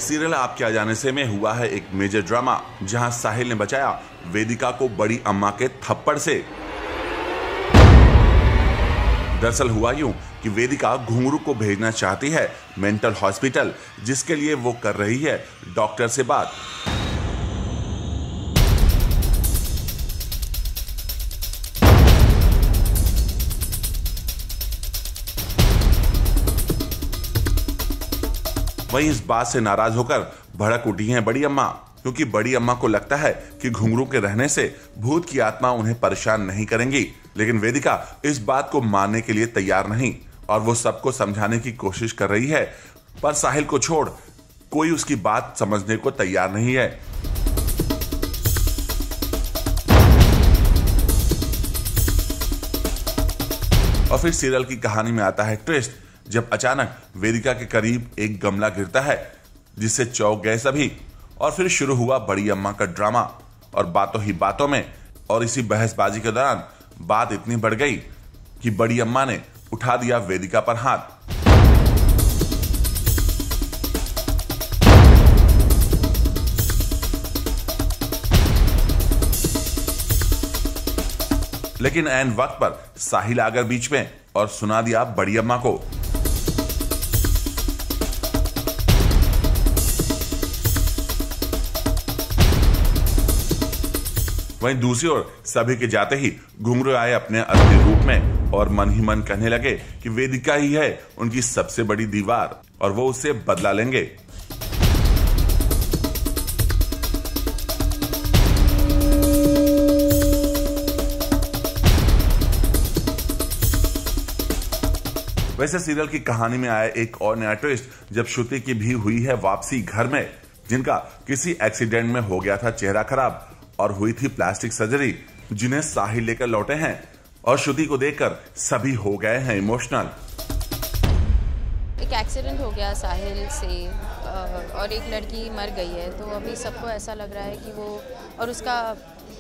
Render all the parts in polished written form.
Serial आप क्या जाने से में हुआ है एक मेजर ड्रामा, जहां साहिल ने बचाया वेदिका को बड़ी अम्मा के थप्पड़ से। दरअसल हुआ यूं कि वेदिका घुंघरू को भेजना चाहती है मेंटल हॉस्पिटल, जिसके लिए वो कर रही है डॉक्टर से बात। वहीं इस बात से नाराज होकर भड़क उठी हैं बड़ी अम्मा, क्योंकि बड़ी अम्मा को लगता है कि घुंघरू के रहने से भूत की आत्मा उन्हें परेशान नहीं करेंगी। लेकिन वेदिका इस बात को मानने के लिए तैयार नहीं और वो सबको समझाने की कोशिश कर रही है, पर साहिल को छोड़ कोई उसकी बात समझने को तैयार नहीं है। और फिर सीरियल की कहानी में आता है ट्विस्ट, जब अचानक वेदिका के करीब एक गमला गिरता है, जिससे चौंक गए सभी। और फिर शुरू हुआ बड़ी अम्मा का ड्रामा, और बातों ही बातों में और इसी बहसबाजी के दौरान बात इतनी बढ़ गई कि बड़ी अम्मा ने उठा दिया वेदिका पर हाथ। लेकिन ऐन वक्त पर साहिल आ गया बीच में और सुना दिया बड़ी अम्मा को। वहीं दूसरी ओर सभी के जाते ही घुंघरू आए अपने असली रूप में और मन ही मन कहने लगे कि वेदिका ही है उनकी सबसे बड़ी दीवार और वो उससे बदला लेंगे। वैसे सीरियल की कहानी में आया एक और नया ट्विस्ट, जब श्रुति की भी हुई है वापसी घर में, जिनका किसी एक्सीडेंट में हो गया था चेहरा खराब और हुई थी प्लास्टिक सर्जरी, जिन्हें साहिल लेकर लौटे हैं और श्रुति को देखकर सभी हो गए हैं इमोशनल। एक एक्सीडेंट हो गया साहिल से और एक लड़की मर गई है, तो अभी सबको ऐसा लग रहा है कि वो और उसका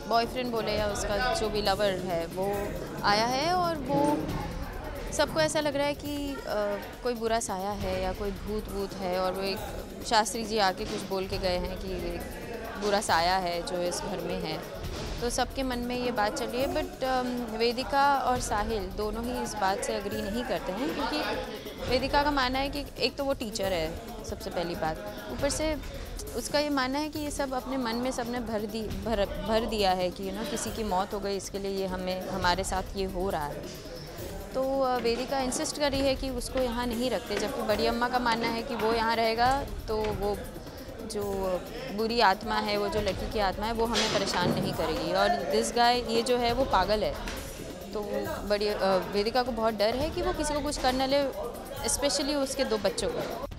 बॉयफ्रेंड बोले या उसका जो भी लवर है वो आया है, और वो सबको ऐसा लग रहा है कि कोई बुरा साया है या कोई भूत है, और वो एक शास्त्री जी आके कुछ बोल के गए हैं कि बुरा साया है जो इस घर में है। तो सबके मन में ये बात चल रही है, बट वेदिका और साहिल दोनों ही इस बात से अग्री नहीं करते हैं, क्योंकि वेदिका का मानना है कि एक तो वो टीचर है सबसे पहली बात, ऊपर से उसका ये मानना है कि ये सब अपने मन में सबने भर दिया है कि किसी की मौत हो गई, इसके लिए ये हमारे साथ ये हो रहा है। तो वेदिका इंसिस्ट कर रही है कि उसको यहाँ नहीं रखते, जबकि बड़ी अम्मा का मानना है कि वो यहाँ रहेगा तो वो जो बुरी आत्मा है, वो जो लड़की की आत्मा है, वो हमें परेशान नहीं करेगी, और दिस गाय ये जो है वो पागल है। तो बड़ी वेदिका को बहुत डर है कि वो किसी को कुछ कर न ले, स्पेशली उसके 2 बच्चों को।